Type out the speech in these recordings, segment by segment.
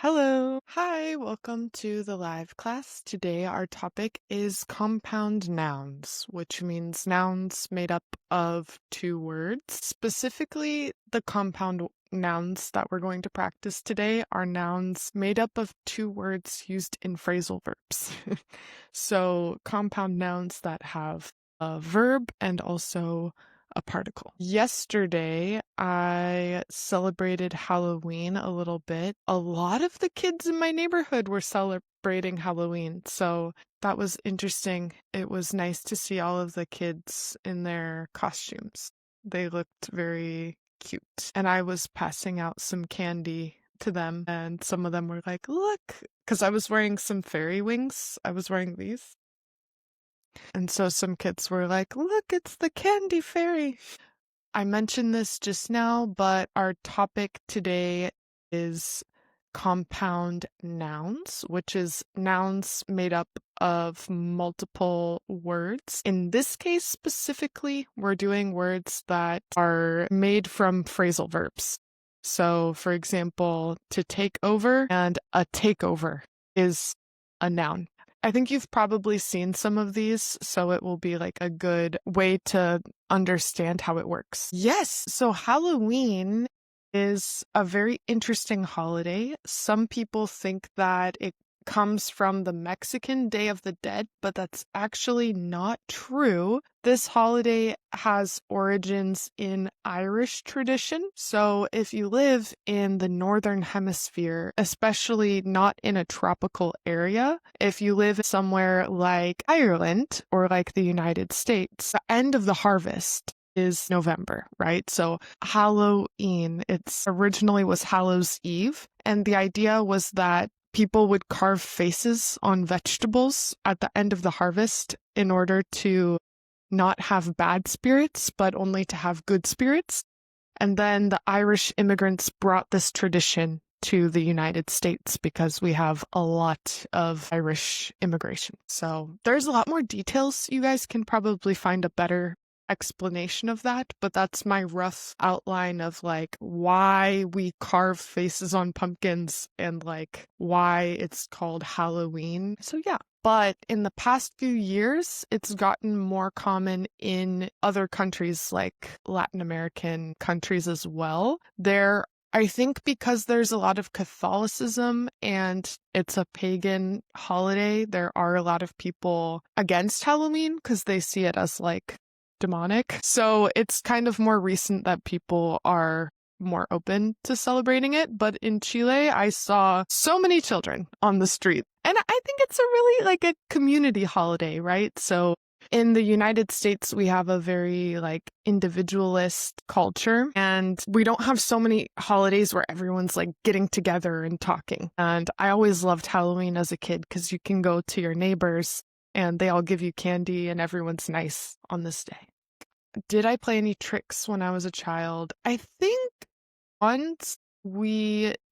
Hello. Hi, welcome to the live class. Today our topic is compound nouns, which means nouns made up of two words. Specifically, the compound nouns that we're going to practice today are nouns made up of two words used in phrasal verbs. So, compound nouns that have a verb and also a particle. Yesterday, I celebrated Halloween a little bit. A lot of the kids in my neighborhood were celebrating Halloween, so that was interesting. It was nice to see all of the kids in their costumes. They looked very cute. And I was passing out some candy to them, and some of them were like, look, because I was wearing some fairy wings. I was wearing these. And so some kids were like, look, it's the candy fairy. I mentioned this just now, but our topic today is compound nouns, which is nouns made up of multiple words. In this case specifically, we're doing words that are made from phrasal verbs. So, for example, to take over and a takeover is a noun. I think you've probably seen some of these, so it will be like a good way to understand how it works. Yes, so Halloween is a very interesting holiday. Some people think that it comes from the Mexican Day of the Dead, but that's actually not true. This holiday has origins in Irish tradition. So if you live in the Northern Hemisphere, especially not in a tropical area, if you live somewhere like Ireland or like the United States, the end of the harvest is November, right? So Halloween, it's originally was Hallows Eve. And the idea was that people would carve faces on vegetables at the end of the harvest in order to not have bad spirits, but only to have good spirits. And then the Irish immigrants brought this tradition to the United States because we have a lot of Irish immigration. So there's a lot more details. You guys can probably find a better explanation of that, but that's my rough outline of like why we carve faces on pumpkins and like why it's called Halloween. So yeah. But in the past few years, it's gotten more common in other countries like Latin American countries as well. I think because there's a lot of Catholicism and it's a pagan holiday, there are a lot of people against Halloween because they see it as like demonic. So it's kind of more recent that people are more open to celebrating it. But in Chile, I saw so many children on the street. And I think it's a really like a community holiday, right? So in the United States, we have a very like individualist culture and we don't have so many holidays where everyone's like getting together and talking. And I always loved Halloween as a kid because you can go to your neighbors and they all give you candy and everyone's nice on this day. Did I play any tricks when I was a child? I think once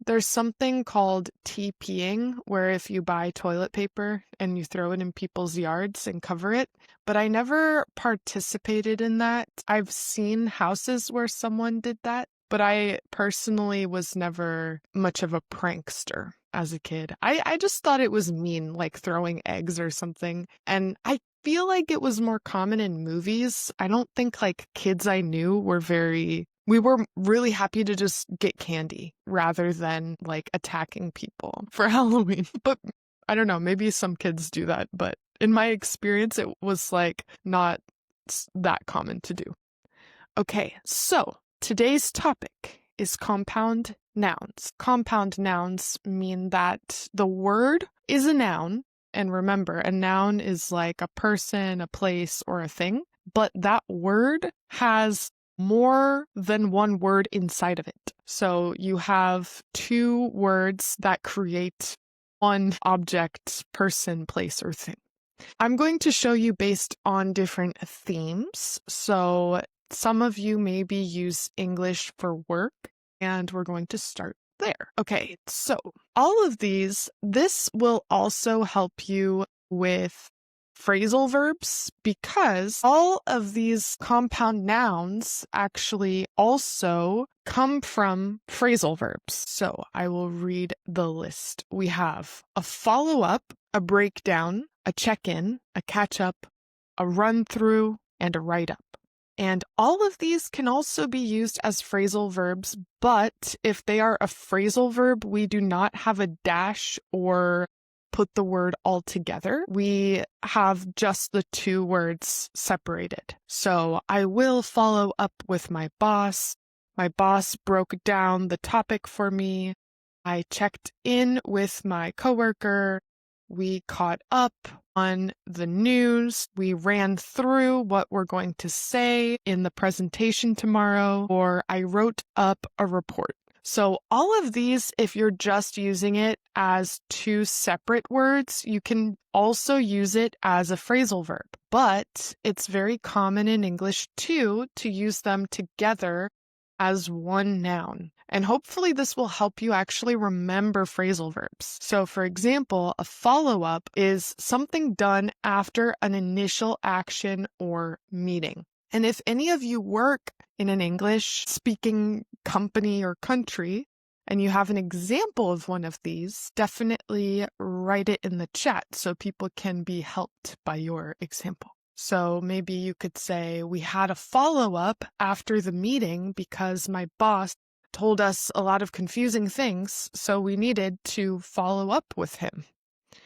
there's something called TPing, where if you buy toilet paper and you throw it in people's yards and cover it, but I never participated in that. I've seen houses where someone did that, but I personally was never much of a prankster as a kid. I just thought it was mean, like throwing eggs or something. And I feel like it was more common in movies. I don't think like kids I knew we were really happy to just get candy rather than like attacking people for Halloween. But I don't know, maybe some kids do that, but in my experience, it was like not that common to do. Okay, so today's topic is compound nouns. Compound nouns mean that the word is a noun. And remember, a noun is like a person, a place, or a thing. But that word has more than one word inside of it. So you have two words that create one object, person, place, or thing. I'm going to show you based on different themes. So some of you maybe use English for work, and we're going to start there. Okay, so all of this will also help you with phrasal verbs because all of these compound nouns actually also come from phrasal verbs. So I will read the list. We have a follow-up, a breakdown, a check-in, a catch-up, a run-through, and a write-up. And all of these can also be used as phrasal verbs, but if they are a phrasal verb, we do not have a dash or put the word all together. We have just the two words separated. So I will follow up with my boss. My boss broke down the topic for me. I checked in with my coworker. We caught up on the news. We ran through what we're going to say in the presentation tomorrow, or I wrote up a report. So all of these, if you're just using it as two separate words, you can also use it as a phrasal verb. But it's very common in English too to use them together as one noun. And hopefully this will help you actually remember phrasal verbs. So for example, a follow-up is something done after an initial action or meeting. And if any of you work in an English-speaking company or country, and you have an example of one of these, definitely write it in the chat so people can be helped by your example. So maybe you could say, we had a follow-up after the meeting because my boss told us a lot of confusing things, so we needed to follow up with him.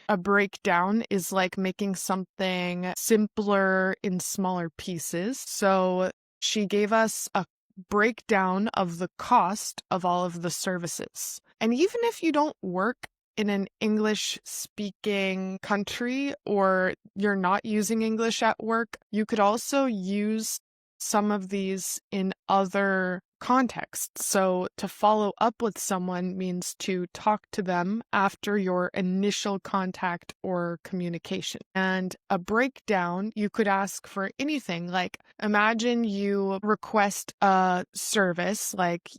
A breakdown is like making something simpler in smaller pieces. So she gave us a breakdown of the cost of all of the services. And even if you don't work in an English-speaking country or you're not using English at work, you could also use some of these in other contexts. So to follow up with someone means to talk to them after your initial contact or communication. And a breakdown, you could ask for anything. Like imagine you request a service, like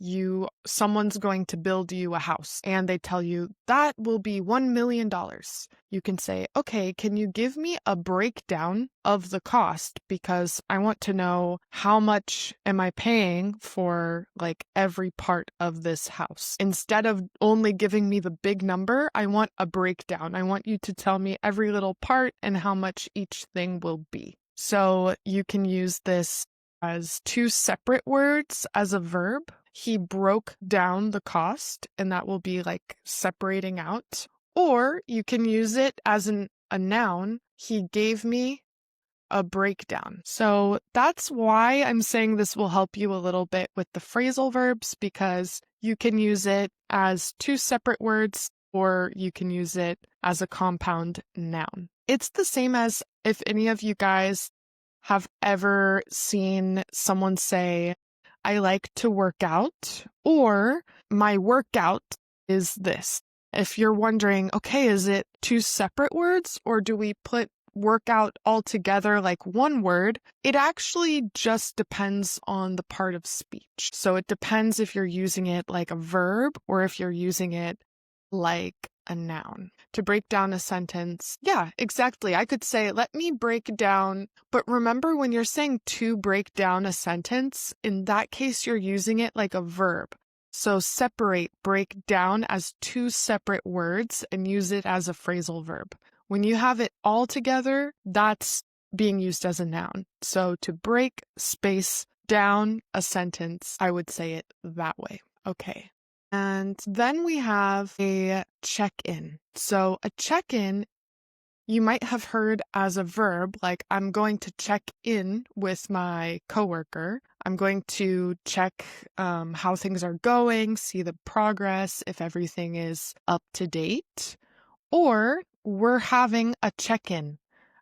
someone's going to build you a house and they tell you that will be $1 million. You can say, okay, can you give me a breakdown of the cost because I want to know how much am I paying for like every part of this house. Instead of only giving me the big number, I want a breakdown. I want you to tell me every little part and how much each thing will be. So you can use this as two separate words as a verb. He broke down the cost, and that will be like separating out. Or you can use it as a noun. He gave me a breakdown. So that's why I'm saying this will help you a little bit with the phrasal verbs, because you can use it as two separate words, or you can use it as a compound noun. It's the same as if any of you guys have ever seen someone say, I like to work out, or my workout is this. If you're wondering, okay, is it two separate words or do we put workout all together like one word? It actually just depends on the part of speech. So it depends if you're using it like a verb or if you're using it like a noun. To break down a sentence, yeah, exactly. I could say, let me break down, but remember when you're saying to break down a sentence, in that case, you're using it like a verb. So separate, break down as two separate words and use it as a phrasal verb. When you have it all together, that's being used as a noun. So to break space down a sentence, I would say it that way. Okay. And then we have a check-in. So a check-in, you might have heard as a verb, like I'm going to check in with my coworker. I'm going to check how things are going, see the progress, if everything is up to date. Or we're having a check-in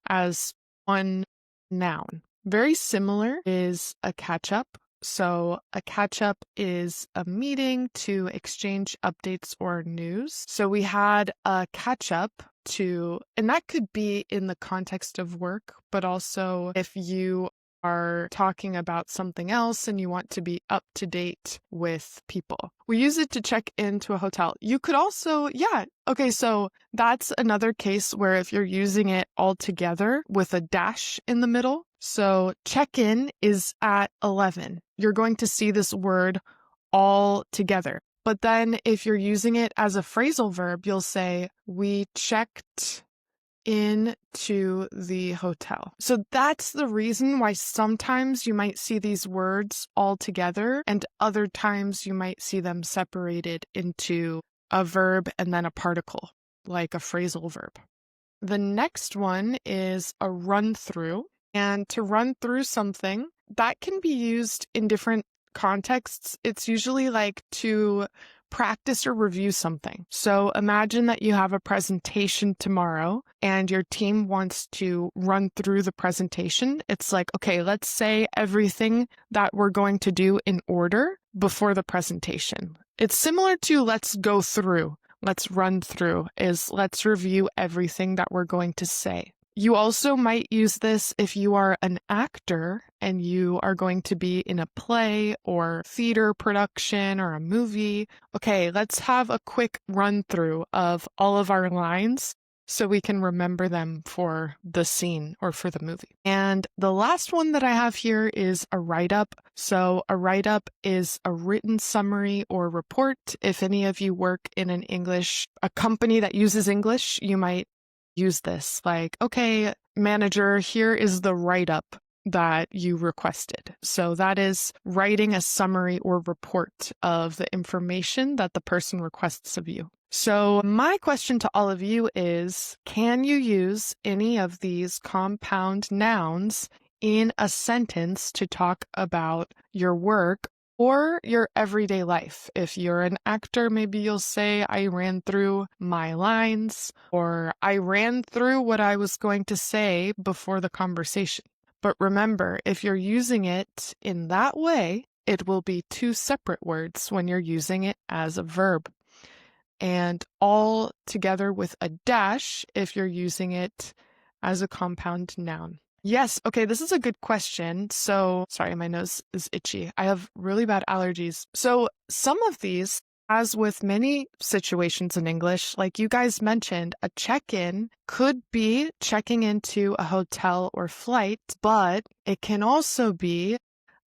as one noun. Very similar is a catch-up. So a catch-up is a meeting to exchange updates or news. So we had a catch-up and that could be in the context of work, but also if you are talking about something else and you want to be up to date with people. We use it to check into a hotel. You could also, okay, so that's another case where if you're using it all together with a dash in the middle, so check-in is at 11. You're going to see this word all together. But then if you're using it as a phrasal verb, you'll say, we checked into the hotel. So that's the reason why sometimes you might see these words all together and other times you might see them separated into a verb and then a particle, like a phrasal verb. The next one is a run through. And to run through something, that can be used in different contexts. It's usually like to practice or review something. So imagine that you have a presentation tomorrow and your team wants to run through the presentation. It's like, okay, let's say everything that we're going to do in order before the presentation. It's similar to let's go through. Let's run through is let's review everything that we're going to say. You also might use this if you are an actor and you are going to be in a play or theater production or a movie. Okay, let's have a quick run through of all of our lines so we can remember them for the scene or for the movie. And the last one that I have here is a write-up. So a write-up is a written summary or report. If any of you work in a company that uses English, you might use this like, okay, manager, here is the write-up that you requested. So that is writing a summary or report of the information that the person requests of you. So my question to all of you is, can you use any of these compound nouns in a sentence to talk about your work or your everyday life? If you're an actor, maybe you'll say, I ran through my lines, or I ran through what I was going to say before the conversation. But remember, if you're using it in that way, it will be two separate words when you're using it as a verb. And all together with a dash if you're using it as a compound noun. Yes, okay, this is a good question. So, sorry, my nose is itchy. I have really bad allergies. So, some of these, as with many situations in English, like you guys mentioned, a check-in could be checking into a hotel or flight, but it can also be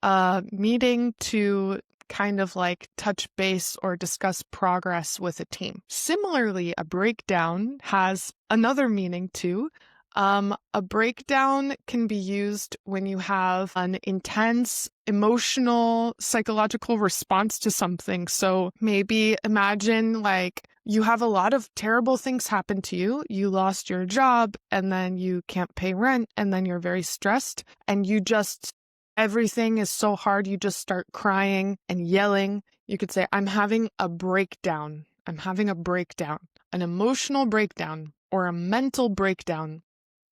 a meeting to kind of like touch base or discuss progress with a team. Similarly, a breakdown has another meaning too. A breakdown can be used when you have an intense emotional, psychological response to something. So maybe imagine like you have a lot of terrible things happen to you. You lost your job and then you can't pay rent and then you're very stressed and everything is so hard. You just start crying and yelling. You could say, I'm having a breakdown. I'm having a breakdown, an emotional breakdown or a mental breakdown.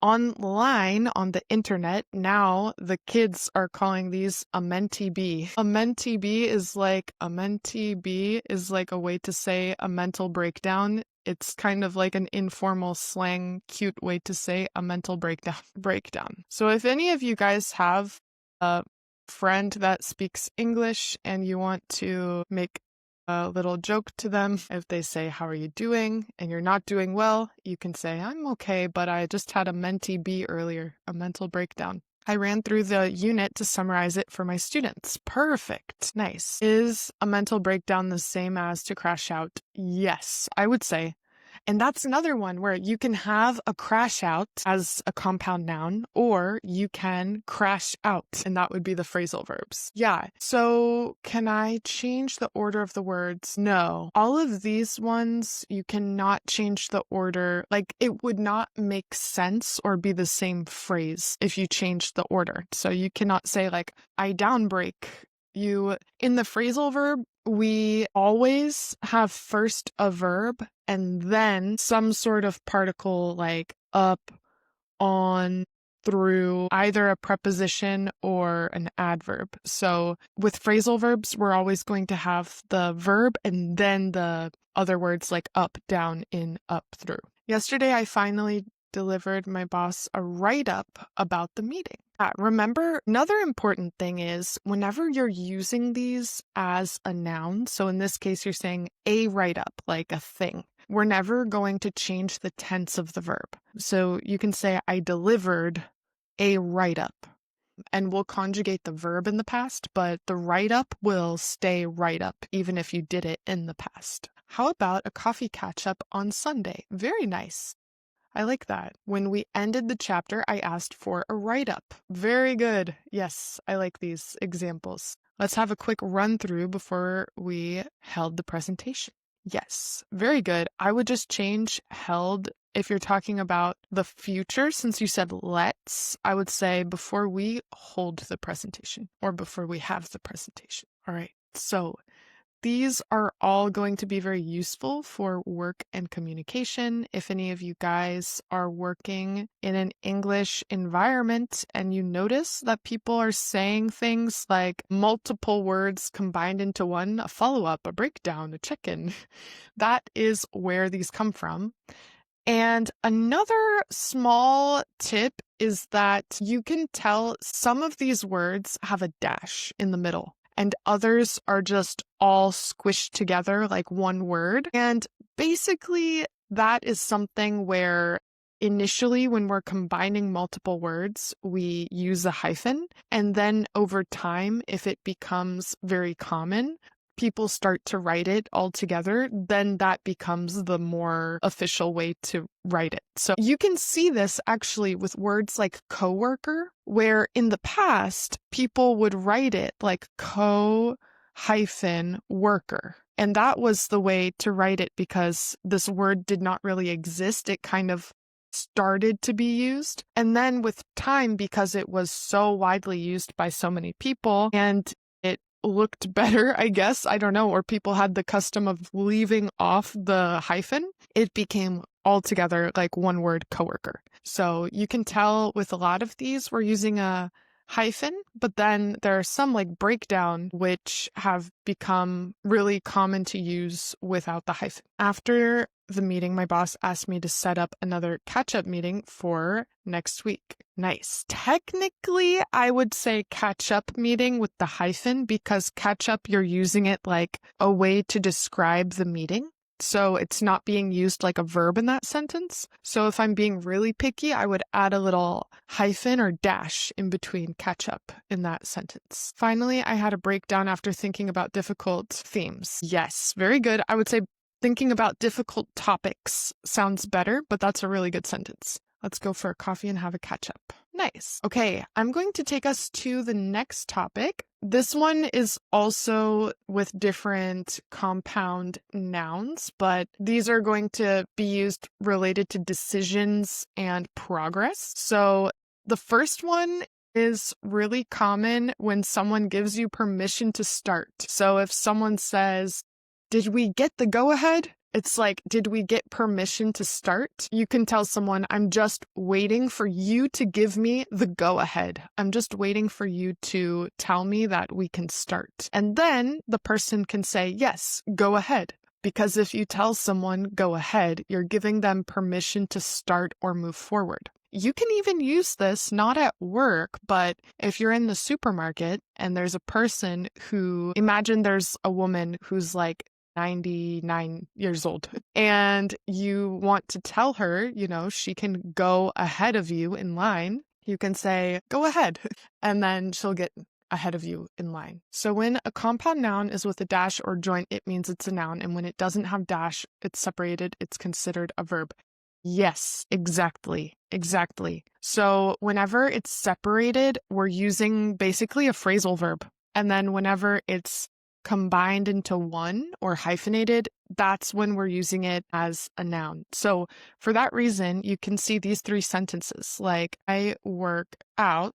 Online, on the internet, now the kids are calling these a mentee bee. A mentee bee is like a way to say a mental breakdown. It's kind of like an informal slang, cute way to say a mental breakdown. So if any of you guys have a friend that speaks English and you want to make a little joke to them, if they say, how are you doing? And you're not doing well, you can say, I'm okay, but I just had a mentee bee earlier, a mental breakdown. I ran through the unit to summarize it for my students. Perfect. Nice. Is a mental breakdown the same as to crash out? Yes, I would say. And that's another one where you can have a crash out as a compound noun, or you can crash out, and that would be the phrasal verbs. Yeah. So can I change the order of the words? No. All of these ones, you cannot change the order. Like it would not make sense or be the same phrase if you changed the order. So you cannot say like, I downbreak. In the phrasal verb, we always have first a verb and then some sort of particle like up, on, through, either a preposition or an adverb. So with phrasal verbs, we're always going to have the verb and then the other words like up, down, in, up, through. Yesterday, I finally delivered my boss a write-up about the meeting. Remember, another important thing is whenever you're using these as a noun, so in this case, you're saying a write-up, like a thing, we're never going to change the tense of the verb. So you can say, I delivered a write-up, and we'll conjugate the verb in the past, but the write-up will stay write-up even if you did it in the past. How about a coffee catch-up on Sunday? Very nice. I like that. When we ended the chapter, I asked for a write-up. Very good. Yes, I like these examples. Let's have a quick run through before we held the presentation. Yes, very good. I would just change held if you're talking about the future. Since you said let's, I would say before we hold the presentation or before we have the presentation. All right, so these are all going to be very useful for work and communication. If any of you guys are working in an English environment and you notice that people are saying things like multiple words combined into one, a follow-up, a breakdown, a check-in, that is where these come from. And another small tip is that you can tell some of these words have a dash in the middle, and others are just all squished together like one word. And basically, that is something where initially, when we're combining multiple words, we use a hyphen. And then over time, if it becomes very common, people start to write it all together, then that becomes the more official way to write it. So you can see this actually with words like coworker, where in the past, people would write it like co-worker. And that was the way to write it because this word did not really exist. It kind of started to be used. And then with time, because it was so widely used by so many people and it looked better, I guess, I don't know, or people had the custom of leaving off the hyphen, it became altogether like one word coworker. So you can tell with a lot of these, we're using a hyphen, but then there are some like breakdown, which have become really common to use without the hyphen. After the meeting, my boss asked me to set up another catch-up meeting for next week. Nice. Technically, I would say catch-up meeting with the hyphen because catch-up, you're using it like a way to describe the meeting. So it's not being used like a verb in that sentence. So if I'm being really picky, I would add a little hyphen or dash in between catch up in that sentence. Finally, I had a breakdown after thinking about difficult themes. Yes, very good. I would say thinking about difficult topics sounds better, but that's a really good sentence. Let's go for a coffee and have a catch up. Nice. Okay, I'm going to take us to the next topic. This one is also with different compound nouns, but these are going to be used related to decisions and progress. So the first one is really common when someone gives you permission to start. So if someone says, "Did we get the go-ahead?" It's like, did we get permission to start? You can tell someone, I'm just waiting for you to give me the go-ahead. I'm just waiting for you to tell me that we can start. And then the person can say, yes, go ahead. Because if you tell someone, go ahead, you're giving them permission to start or move forward. You can even use this not at work, but if you're in the supermarket and there's a person who, imagine there's a woman who's like 99 years old and you want to tell her, she can go ahead of you in line. You can say, go ahead, and then she'll get ahead of you in line. So when a compound noun is with a dash or joint, it means it's a noun. And when it doesn't have dash, it's separated, it's considered a verb. Yes, exactly. So whenever it's separated, we're using basically a phrasal verb. And then whenever it's combined into one or hyphenated, that's when we're using it as a noun. So for that reason, you can see these three sentences like, I work out,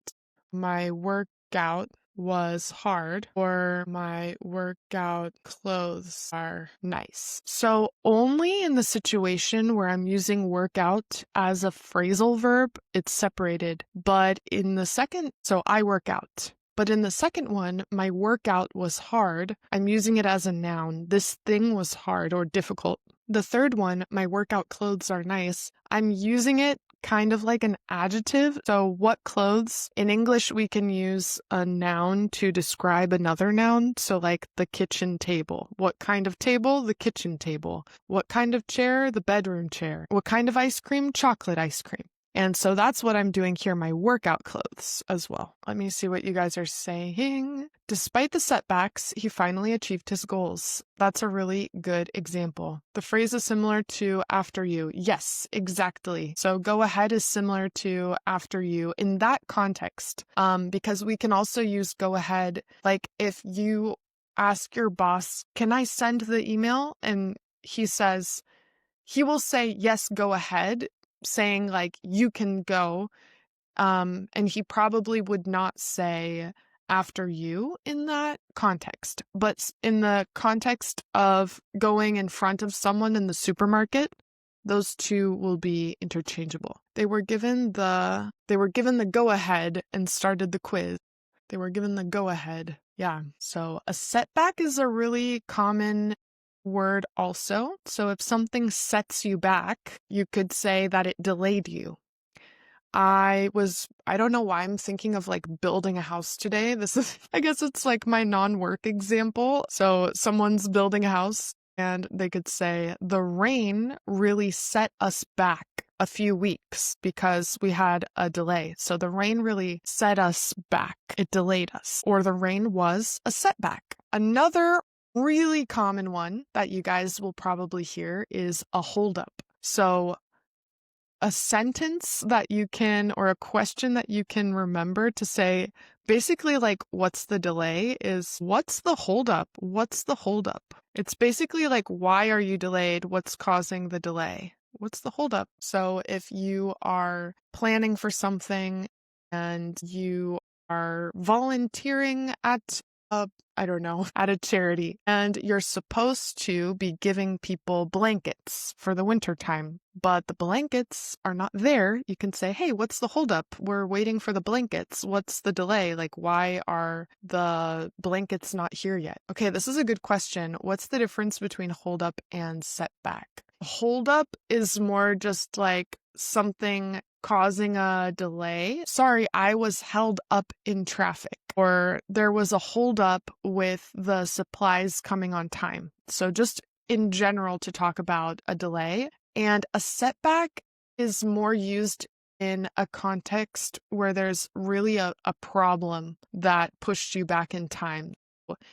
my workout was hard, or my workout clothes are nice. So only in the situation where I'm using workout as a phrasal verb, it's separated. But in the second, so I work out. But in the second one, my workout was hard. I'm using it as a noun. This thing was hard or difficult. The third one, my workout clothes are nice. I'm using it kind of like an adjective. So what clothes? In English, we can use a noun to describe another noun. So like the kitchen table. What kind of table? The kitchen table. What kind of chair? The bedroom chair. What kind of ice cream? Chocolate ice cream. And so that's what I'm doing here, my workout clothes as well. Let me see what you guys are saying. Despite the setbacks, he finally achieved his goals. That's a really good example. The phrase is similar to after you. Yes, exactly. So go ahead is similar to after you in that context. Because we can also use go ahead, like if you ask your boss, can I send the email? And he will say, yes, go ahead, saying like, you can go. And he probably would not say after you in that context. But in the context of going in front of someone in the supermarket, those two will be interchangeable. They were given the go ahead and started the quiz. They were given the go ahead. Yeah. So a setback is a really common word also. So if something sets you back, you could say that it delayed you. I don't know why I'm thinking of like building a house today. This is, I guess it's like my non-work example. So someone's building a house and they could say, the rain really set us back a few weeks because we had a delay. So the rain really set us back. It delayed us. Or the rain was a setback. Another really common one that you guys will probably hear is a holdup. So a sentence that you can, or a question that you can remember to say, basically like, what's the delay is, what's the holdup? What's the holdup? It's basically like, why are you delayed? What's causing the delay? What's the holdup? So if you are planning for something and you are volunteering at at a charity, and you're supposed to be giving people blankets for the winter time, but the blankets are not there. You can say, hey, what's the holdup? We're waiting for the blankets. What's the delay? Like, why are the blankets not here yet? Okay, this is a good question. What's the difference between holdup and setback? Holdup is more just like something causing a delay. Sorry, I was held up in traffic, or there was a holdup with the supplies coming on time. So just in general to talk about a delay. And a setback is more used in a context where there's really a problem that pushed you back in time.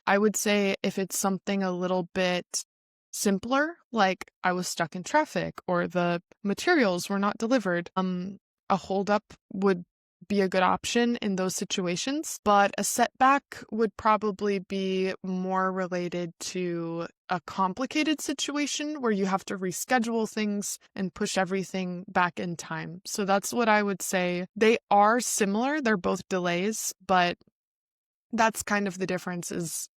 I would say if it's something a little bit simpler, like I was stuck in traffic or the materials were not delivered, a holdup would be a good option in those situations, but a setback would probably be more related to a complicated situation where you have to reschedule things and push everything back in time. So that's what I would say. They are similar. They're both delays, but that's kind of the difference is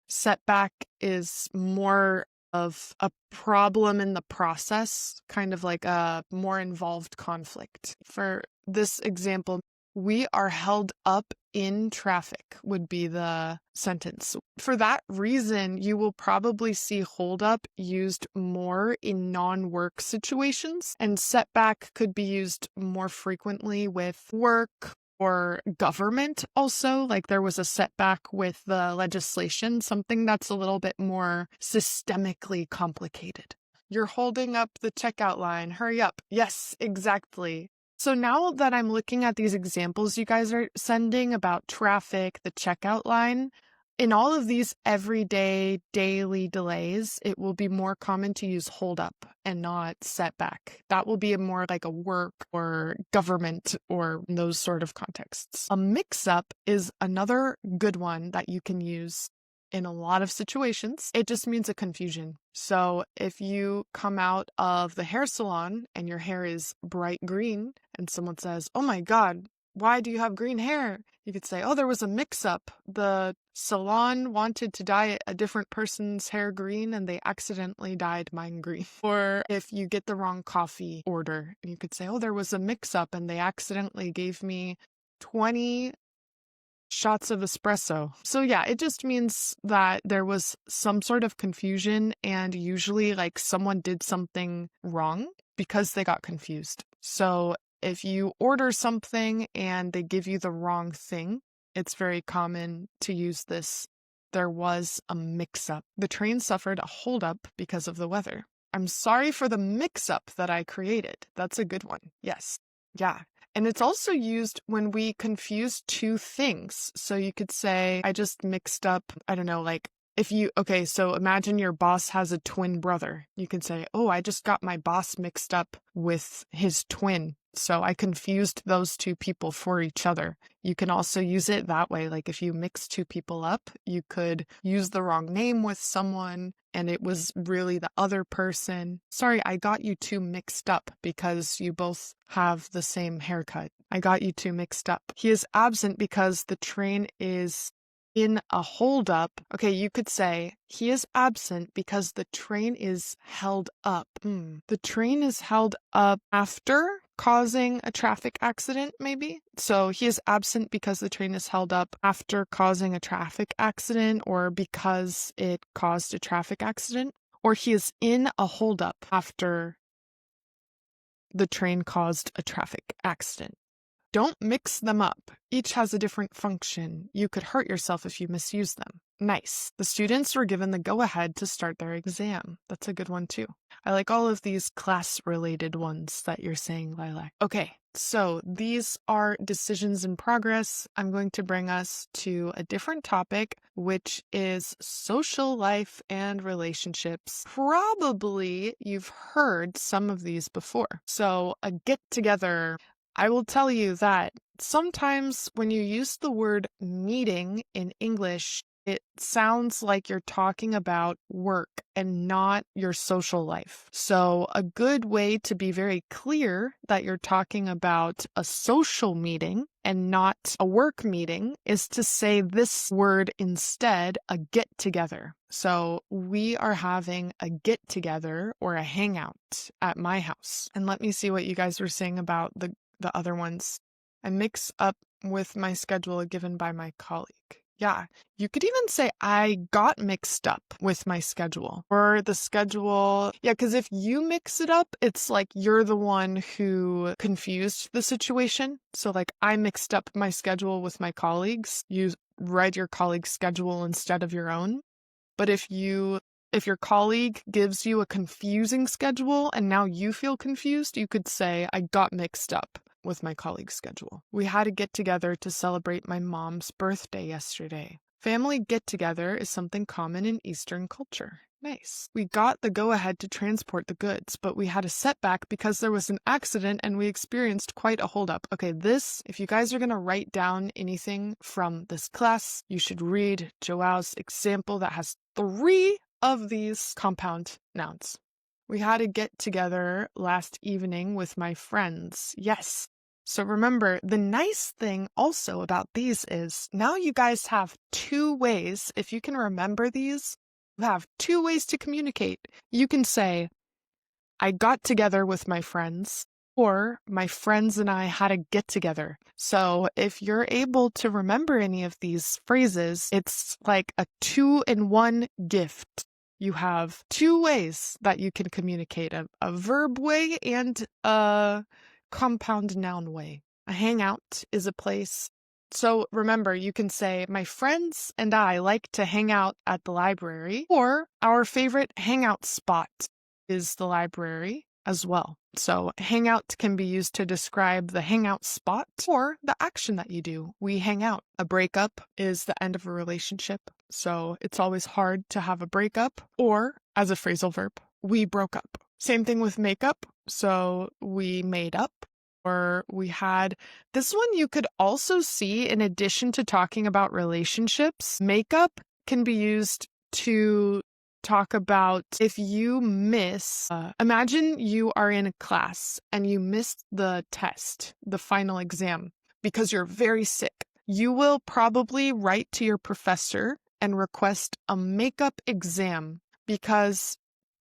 setback is more of a problem in the process, kind of like a more involved conflict. For this example, we are held up in traffic would be the sentence. For that reason, you will probably see hold up used more in non-work situations, and setback could be used more frequently with work or government also, like there was a setback with the legislation, something that's a little bit more systemically complicated. You're holding up the checkout line. Hurry up. Yes, exactly. So now that I'm looking at these examples you guys are sending about traffic, the checkout line, in all of these everyday, daily delays, it will be more common to use hold up and not setback. That will be more like a work or government or those sort of contexts. A mix-up is another good one that you can use in a lot of situations. It just means a confusion. So if you come out of the hair salon and your hair is bright green and someone says, oh my God, why do you have green hair? You could say, oh, there was a mix-up. The salon wanted to dye a different person's hair green and they accidentally dyed mine green. Or if you get the wrong coffee order, you could say, oh, there was a mix-up and they accidentally gave me 20 shots of espresso. So yeah, it just means that there was some sort of confusion, and usually like someone did something wrong because they got confused. So if you order something and they give you the wrong thing, it's very common to use this. There was a mix-up. The train suffered a holdup because of the weather. I'm sorry for the mix-up that I created. That's a good one. Yes. Yeah. And it's also used when we confuse two things. So you could say, I just mixed up, I don't know, like okay, so imagine your boss has a twin brother. You can say, oh, I just got my boss mixed up with his twin. So I confused those two people for each other. You can also use it that way. Like if you mix two people up, you could use the wrong name with someone and it was really the other person. Sorry, I got you two mixed up because you both have the same haircut. I got you two mixed up. He is absent because the train is in a holdup. Okay, you could say he is absent because the train is held up. The train is held up after causing a traffic accident, maybe? So he is absent because the train is held up after causing a traffic accident or because it caused a traffic accident. Or he is in a holdup after the train caused a traffic accident. Don't mix them up. Each has a different function. You could hurt yourself if you misuse them. Nice. The students were given the go-ahead to start their exam. That's a good one too. I like all of these class-related ones that you're saying, Lilac. Okay, so these are decisions in progress. I'm going to bring us to a different topic, which is social life and relationships. Probably you've heard some of these before. So a get-together. I will tell you that sometimes when you use the word meeting in English, it sounds like you're talking about work and not your social life. So a good way to be very clear that you're talking about a social meeting and not a work meeting is to say this word instead, a get-together. So we are having a get-together or a hangout at my house. And let me see what you guys were saying about the other ones. I mix up with my schedule given by my colleague. Yeah, you could even say I got mixed up with my schedule or the schedule. Yeah, because if you mix it up, it's like you're the one who confused the situation. So like I mixed up my schedule with my colleagues. You write your colleague's schedule instead of your own. But if your colleague gives you a confusing schedule and now you feel confused, you could say, I got mixed up with my colleague's schedule. We had a get-together to celebrate my mom's birthday yesterday. Family get-together is something common in Eastern culture. Nice. We got the go-ahead to transport the goods, but we had a setback because there was an accident and we experienced quite a holdup. Okay, if you guys are going to write down anything from this class, you should read Joao's example that has 3 of these compound nouns. We had a get-together last evening with my friends. Yes. So remember, the nice thing also about these is now you guys have 2 ways. If you can remember these, you have 2 ways to communicate. You can say, I got together with my friends, or my friends and I had a get-together. So if you're able to remember any of these phrases, it's like a 2-in-1 gift. You have 2 ways that you can communicate, a verb way and a compound noun way. A hangout is a place. So remember, you can say, my friends and I like to hang out at the library, or our favorite hangout spot is the library as well. So hangout can be used to describe the hangout spot or the action that you do. We hang out. A breakup is the end of a relationship. So it's always hard to have a breakup, or as a phrasal verb, we broke up. Same thing with makeup. So we made up, or we had. This one you could also see in addition to talking about relationships. Makeup can be used to talk about if you miss, imagine you are in a class and you missed the test, the final exam, because you're very sick. You will probably write to your professor and request a makeup exam, because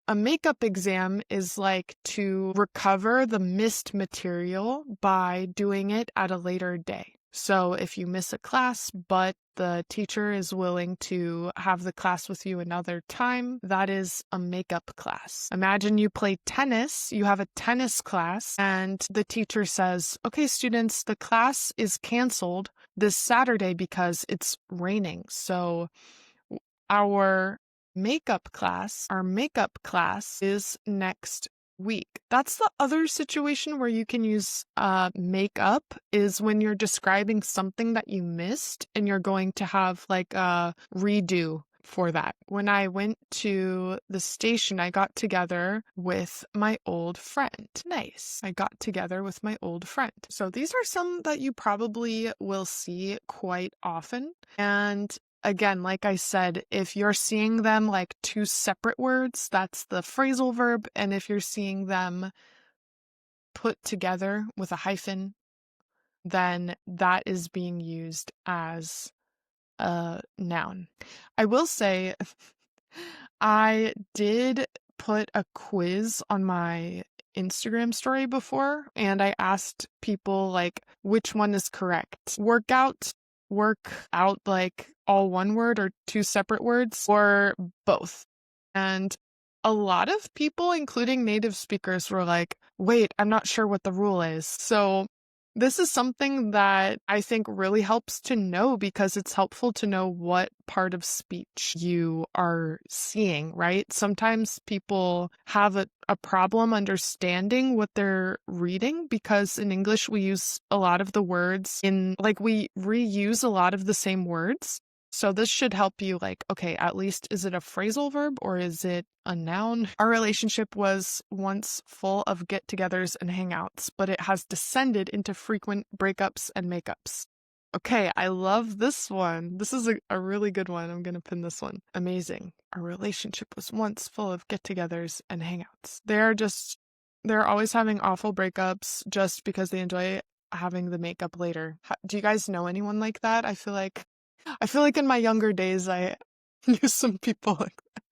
a makeup exam is like to recover the missed material by doing it at a later day. So if you miss a class, but the teacher is willing to have the class with you another time, that is a makeup class. Imagine you play tennis, you have a tennis class, and the teacher says, okay, students, the class is canceled this Saturday because it's raining. So our our makeup class is next week. That's the other situation where you can use make up, is when you're describing something that you missed and you're going to have like a redo for that. When I went to the station, I got together with my old friend. Nice. I got together with my old friend. So these are some that you probably will see quite often. And again, like I said, if you're seeing them like two separate words, that's the phrasal verb. And if you're seeing them put together with a hyphen, then that is being used as a noun. I will say, I did put a quiz on my Instagram story before, and I asked people like which one is correct. Work out like all one word or two separate words, or both. And a lot of people, including native speakers, were like, wait, I'm not sure what the rule is. So this is something that I think really helps to know, because it's helpful to know what part of speech you are seeing, right? Sometimes people have a problem understanding what they're reading, because in English we use a lot of the words we reuse a lot of the same words. So this should help you like, okay, at least is it a phrasal verb or is it a noun? Our relationship was once full of get-togethers and hangouts, but it has descended into frequent breakups and makeups. Okay, I love this one. This is a really good one. I'm going to pin this one. Amazing. Our relationship was once full of get-togethers and hangouts. They're always having awful breakups just because they enjoy having the makeup later. Do you guys know anyone like that? I feel like in my younger days, I knew some people like that.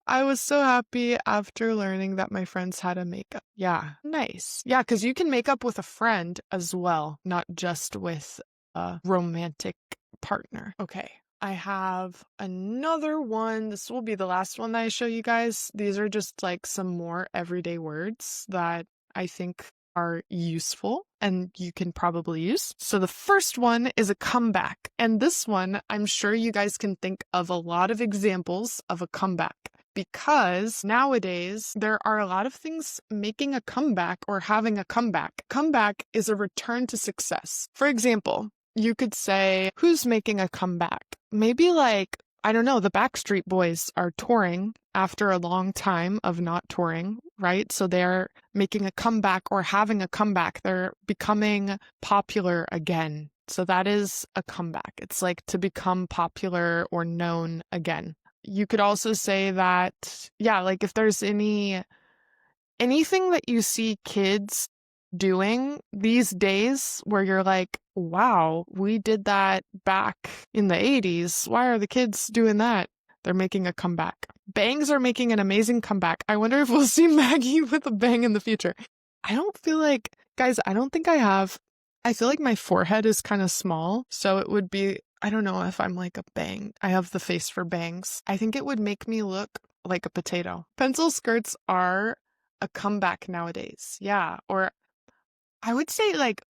I was so happy after learning that my friends had a makeup. Yeah, nice. Yeah, because you can make up with a friend as well, not just with a romantic partner. Okay, I have another one. This will be the last one that I show you guys. These are just like some more everyday words that I think are useful and you can probably use. So the first one is a comeback. And this one, I'm sure you guys can think of a lot of examples of a comeback, because nowadays there are a lot of things making a comeback or having a comeback. Comeback is a return to success. For example, you could say, who's making a comeback? Maybe like, I don't know, the Backstreet Boys are touring after a long time of not touring, right? So they're making a comeback or having a comeback. They're becoming popular again. So that is a comeback. It's like to become popular or known again. You could also say that, yeah, like if there's anything that you see kids doing these days where you're like, wow, we did that back in the 80s. Why are the kids doing that? They're making a comeback. Bangs are making an amazing comeback. I wonder if we'll see Maggie with a bang in the future. I don't feel like, guys, I don't think I have. I feel like my forehead is kind of small, so it would be, I don't know if I'm like a bang. I have the face for bangs. I think it would make me look like a potato. Pencil skirts are a comeback nowadays. Yeah. Or I would say like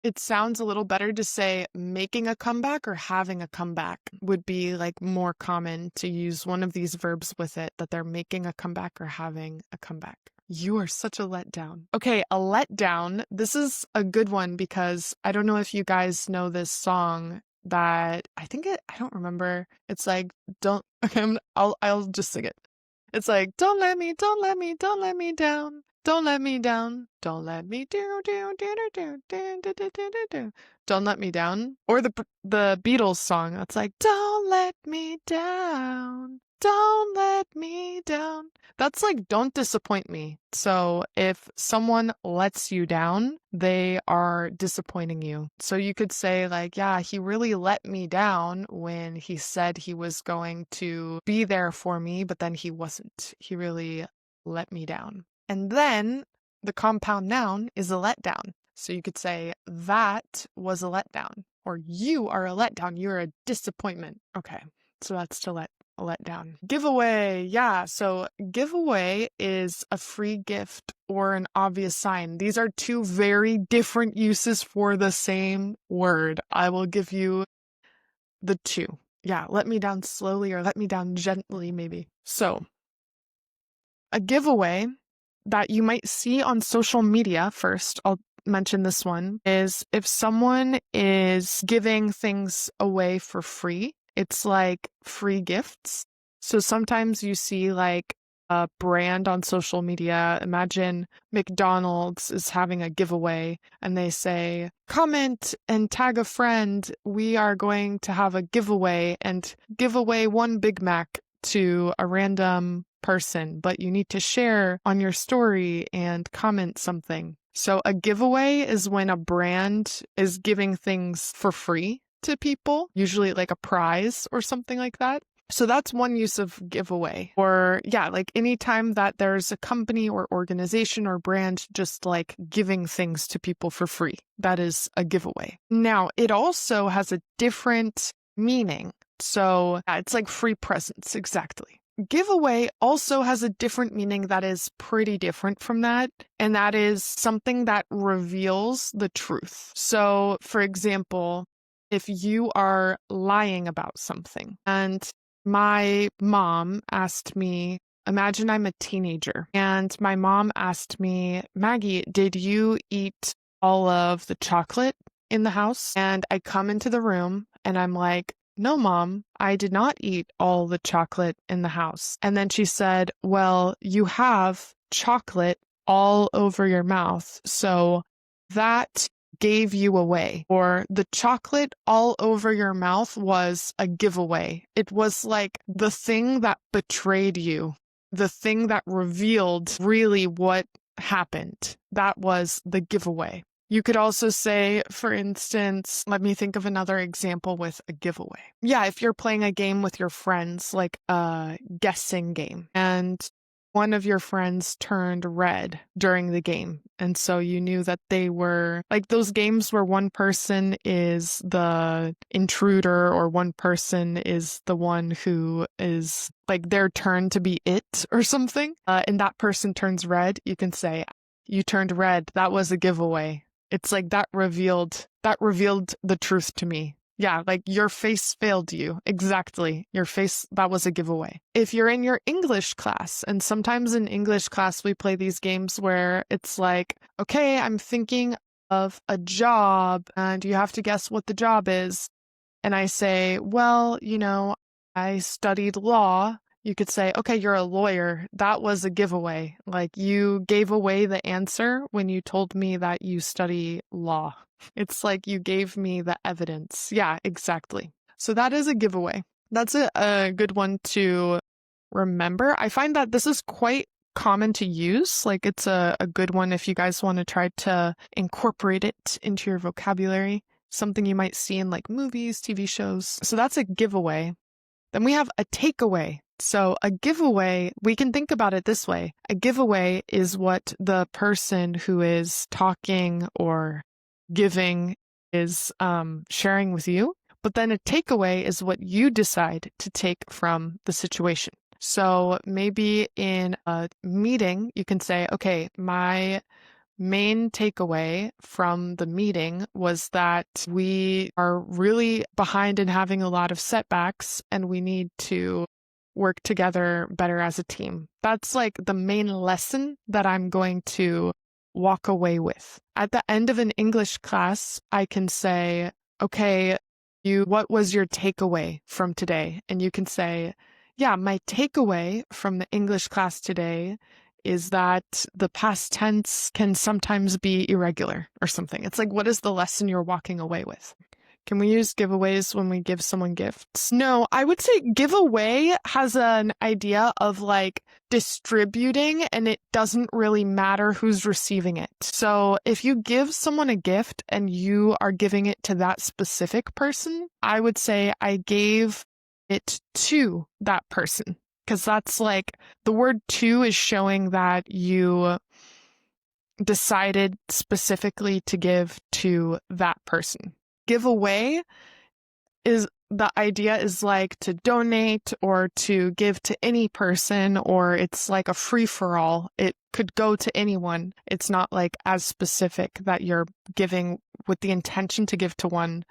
it sounds a little better to say making a comeback or having a comeback would be like more common to use one of these verbs with it, that they're making a comeback or having a comeback. You are such a letdown. Okay, a letdown. This is a good one because I don't know if you guys know this song that I don't remember. It's like, don't, okay, I'll just sing it. It's like, don't let me down. Don't let me down. Don't let me do. Don't let me down. Or the Beatles song. That's like, don't let me down. Don't let me down. That's like, don't disappoint me. So if someone lets you down, they are disappointing you. So you could say like, yeah, he really let me down when he said he was going to be there for me, but then he wasn't. He really let me down. And then the compound noun is a letdown. So you could say, that was a letdown, or you are a letdown. You're a disappointment. Okay. So that's to let down. Giveaway. Yeah. So giveaway is a free gift or an obvious sign. These are two very different uses for the same word. I will give you the two. Yeah. Let me down slowly or let me down gently, maybe. So a giveaway that you might see on social media first, I'll mention this one, is if someone is giving things away for free, it's like free gifts. So sometimes you see like a brand on social media. Imagine McDonald's is having a giveaway and they say, comment and tag a friend. We are going to have a giveaway and give away one Big Mac to a random person, but you need to share on your story and comment something. So a giveaway is when a brand is giving things for free to people, usually like a prize or something like that. So that's one use of giveaway. Or yeah, like anytime that there's a company or organization or brand just like giving things to people for free, that is a giveaway. Now, it also has a different meaning. So yeah, it's like free presents, exactly. Giveaway also has a different meaning that is pretty different from that, and that is something that reveals the truth. So, for example, if you are lying about something, and my mom asked me, imagine I'm a teenager, and my mom asked me, Maggie, did you eat all of the chocolate in the house? And I come into the room and I'm like, no, Mom, I did not eat all the chocolate in the house. And then she said, well, you have chocolate all over your mouth. So that gave you away. Or the chocolate all over your mouth was a giveaway. It was like the thing that betrayed you, the thing that revealed really what happened. That was the giveaway. You could also say, for instance, let me think of another example with a giveaway. Yeah, if you're playing a game with your friends, like a guessing game, and one of your friends turned red during the game. And so you knew that they were like those games where one person is the intruder or one person is the one who is like their turn to be it or something. And that person turns red. You can say, you turned red. That was a giveaway. It's like that revealed the truth to me. Yeah, like your face failed you. Exactly. Your face, that was a giveaway. If you're in your English class, and sometimes in English class we play these games where it's like, okay, I'm thinking of a job and you have to guess what the job is. And I say, well, I studied law. You could say, okay, you're a lawyer. That was a giveaway. Like you gave away the answer when you told me that you study law. It's like you gave me the evidence. Yeah, exactly. So that is a giveaway. That's a good one to remember. I find that this is quite common to use. Like it's a good one if you guys want to try to incorporate it into your vocabulary. Something you might see in like movies, TV shows. So that's a giveaway. Then we have a takeaway. So a giveaway, we can think about it this way. A giveaway is what the person who is talking or giving is sharing with you. But then a takeaway is what you decide to take from the situation. So maybe in a meeting, you can say, okay, my main takeaway from the meeting was that we are really behind in having a lot of setbacks and we need to work together better as a team. That's like the main lesson that I'm going to walk away with. At the end of an English class, I can say, okay, what was your takeaway from today? And you can say, yeah, my takeaway from the English class today is that the past tense can sometimes be irregular or something. It's like, what is the lesson you're walking away with? Can we use giveaways when we give someone gifts? No, I would say giveaway has an idea of like distributing and it doesn't really matter who's receiving it. So if you give someone a gift and you are giving it to that specific person, I would say I gave it to that person. Because that's like the word to is showing that you decided specifically to give to that person. Give away is the idea is like to donate or to give to any person, or it's like a free for all. It could go to anyone. It's not like as specific that you're giving with the intention to give to one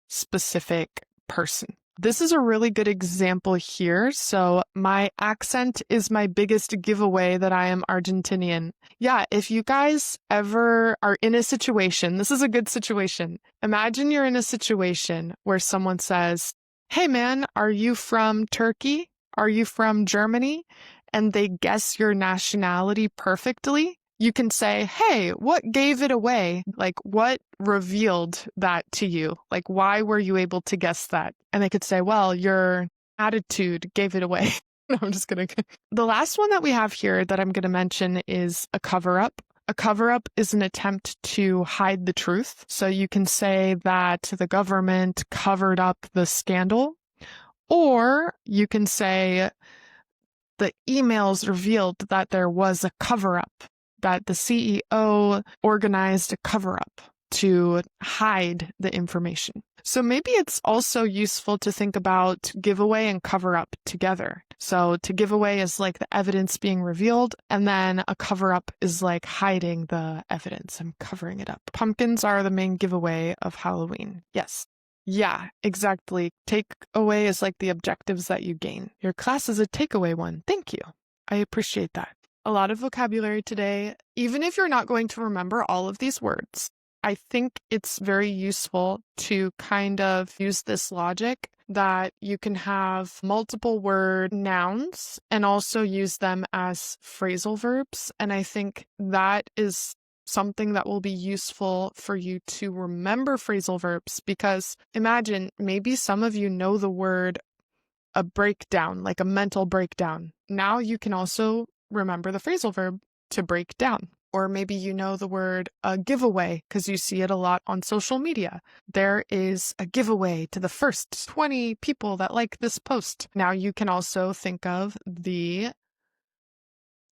specific person. This is a really good example here. So my accent is my biggest giveaway that I am Argentinian. Yeah, if you guys ever are in a situation, this is a good situation. Imagine you're in a situation where someone says, "Hey man, are you from Turkey? Are you from Germany?" And they guess your nationality perfectly. You can say, "Hey, what gave it away? Like, what revealed that to you? Like, why were you able to guess that?" And they could say, "Well, your attitude gave it away." No, I'm just kidding. The last one that we have here that I'm going to mention is a cover-up. A cover-up is an attempt to hide the truth. So you can say that the government covered up the scandal, or you can say the emails revealed that there was a cover-up, that the CEO organized a cover-up to hide the information. So maybe it's also useful to think about giveaway and cover-up together. So to give away is like the evidence being revealed, and then a cover-up is like hiding the evidence. I'm covering it up. Pumpkins are the main giveaway of Halloween. Yes. Yeah, exactly. Takeaway is like the objectives that you gain. Your class is a takeaway one. Thank you. I appreciate that. A lot of vocabulary today. Even if you're not going to remember all of these words, I think it's very useful to kind of use this logic that you can have multiple word nouns and also use them as phrasal verbs. And I think that is something that will be useful for you to remember phrasal verbs, because imagine maybe some of you know the word a breakdown, like a mental breakdown. Now you can also remember the phrasal verb to break down. Or maybe you know the word a giveaway because you see it a lot on social media. There is a giveaway to the first 20 people that like this post. Now you can also think of the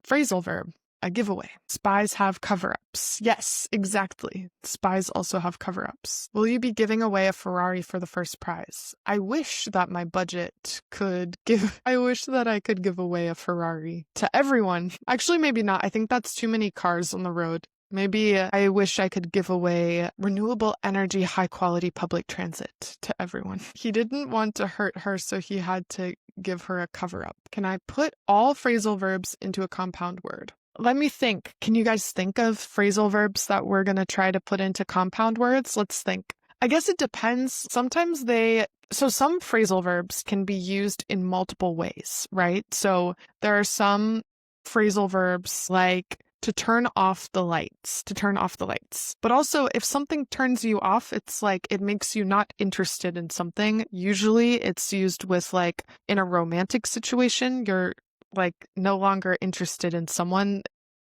phrasal verb, a giveaway. Spies have cover-ups. Yes, exactly. Spies also have cover-ups. Will you be giving away a Ferrari for the first prize? I wish that my budget could give, I wish that I could give away a Ferrari to everyone. Actually, maybe not. I think that's too many cars on the road. Maybe I wish I could give away renewable energy, high quality public transit to everyone. He didn't want to hurt her, so he had to give her a cover up. Can I put all phrasal verbs into a compound word? Let me think. Can you guys think of phrasal verbs that we're going to try to put into compound words? Let's think. I guess it depends. Sometimes some phrasal verbs can be used in multiple ways, right? So there are some phrasal verbs like to turn off the lights, But also, if something turns you off, it's like it makes you not interested in something. Usually it's used with like in a romantic situation, you're like no longer interested in someone,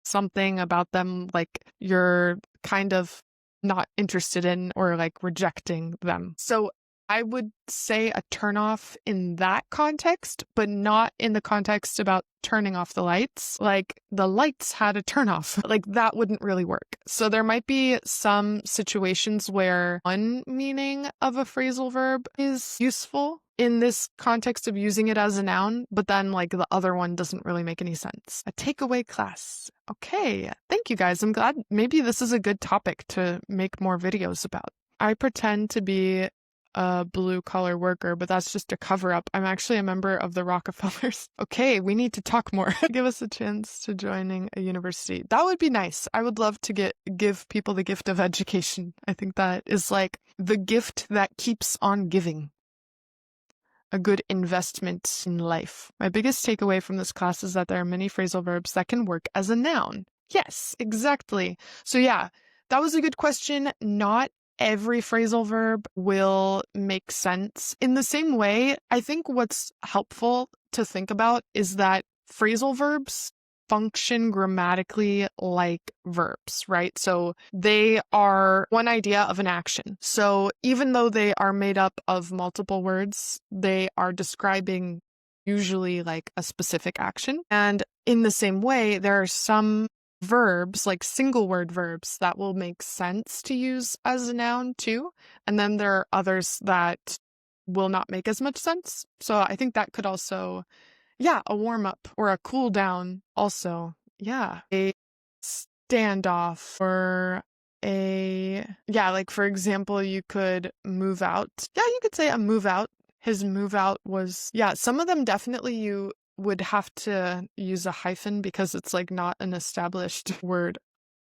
something about them, like you're kind of not interested in or like rejecting them. So I would say a turnoff in that context, but not in the context about turning off the lights. Like the lights had a turnoff. Like that wouldn't really work. So there might be some situations where one meaning of a phrasal verb is useful in this context of using it as a noun, but then like the other one doesn't really make any sense. A takeaway class. Okay, thank you guys. I'm glad maybe this is a good topic to make more videos about. I pretend to be a blue-collar worker, but that's just a cover-up. I'm actually a member of the Rockefellers. Okay, we need to talk more. Give us a chance to joining a university. That would be nice. I would love to give people the gift of education. I think that is like the gift that keeps on giving. A good investment in life. My biggest takeaway from this class is that there are many phrasal verbs that can work as a noun. Yes, exactly. So yeah, that was a good question. Not every phrasal verb will make sense. In the same way, I think what's helpful to think about is that phrasal verbs function grammatically like verbs, right? So they are one idea of an action. So even though they are made up of multiple words, they are describing usually like a specific action. And in the same way, there are some verbs, like single word verbs, that will make sense to use as a noun too. And then there are others that will not make as much sense. So I think that could also, yeah, a warm up or a cool down also. Yeah. A standoff or yeah, like for example, you could move out. Yeah, you could say a move out. His move out was, yeah, some of them definitely you would have to use a hyphen because it's like not an established word.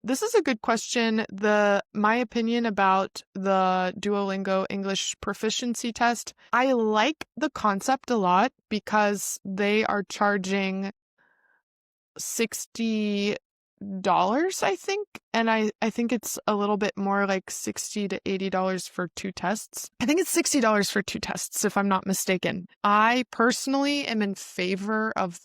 This is a good question. My opinion about the Duolingo English proficiency test, I like the concept a lot because they are charging $60, I think. And I think it's a little bit more like $60 to $80 for 2 tests. I think it's $60 for 2 tests, if I'm not mistaken. I personally am in favor of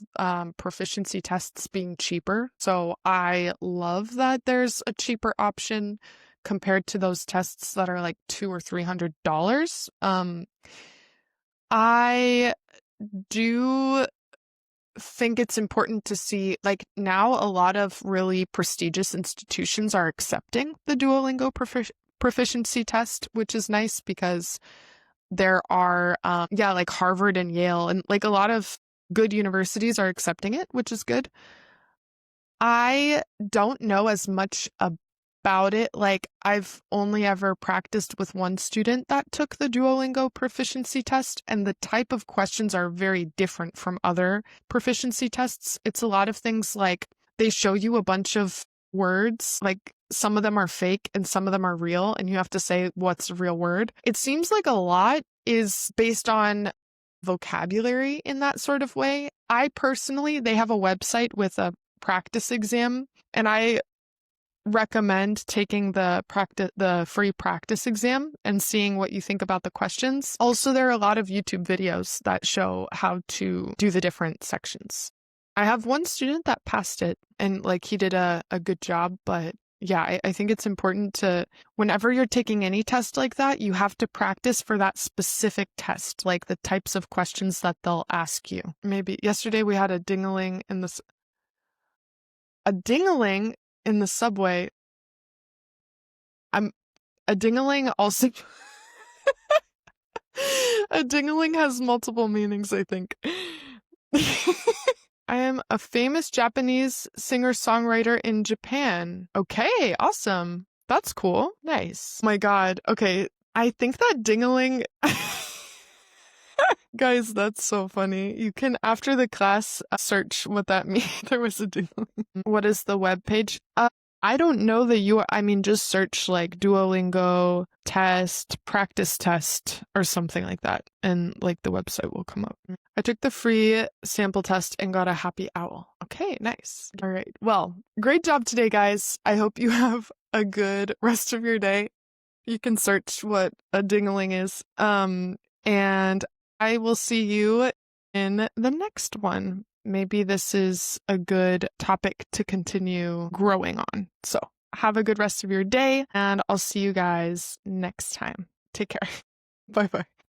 proficiency tests being cheaper. So I love that there's a cheaper option compared to those tests that are like $200 or $300. I do think it's important to see, like, now a lot of really prestigious institutions are accepting the Duolingo proficiency test, which is nice because there are, yeah, like Harvard and Yale and like a lot of good universities are accepting it, which is good. I don't know as much about it. Like, I've only ever practiced with one student that took the Duolingo proficiency test, and the type of questions are very different from other proficiency tests. It's a lot of things like they show you a bunch of words, like some of them are fake and some of them are real, and you have to say what's a real word. It seems like a lot is based on vocabulary in that sort of way. I personally, they have a website with a practice exam, and I recommend taking the free practice exam and seeing what you think about the questions. Also, there are a lot of YouTube videos that show how to do the different sections. I have one student that passed it and like he did a good job, but yeah, I think it's important to, whenever you're taking any test like that, you have to practice for that specific test, like the types of questions that they'll ask you. Maybe yesterday we had a ding-a-ling in the subway. A ding-a-ling also a ding-a-ling has multiple meanings, I think. I am a famous Japanese singer-songwriter in Japan. Okay, awesome. That's cool. Nice. My God. Okay, I think that ding-a-ling guys, that's so funny. You can, after the class, search what that means. There was a ding-a-ling. What is the web page? I don't know the URL. I mean, just search like Duolingo test, practice test, or something like that. And like the website will come up. I took the free sample test and got a happy owl. Okay, nice. All right. Well, great job today, guys. I hope you have a good rest of your day. You can search what a ding-a-ling is. And I will see you in the next one. Maybe this is a good topic to continue growing on. So have a good rest of your day, and I'll see you guys next time. Take care. Bye-bye.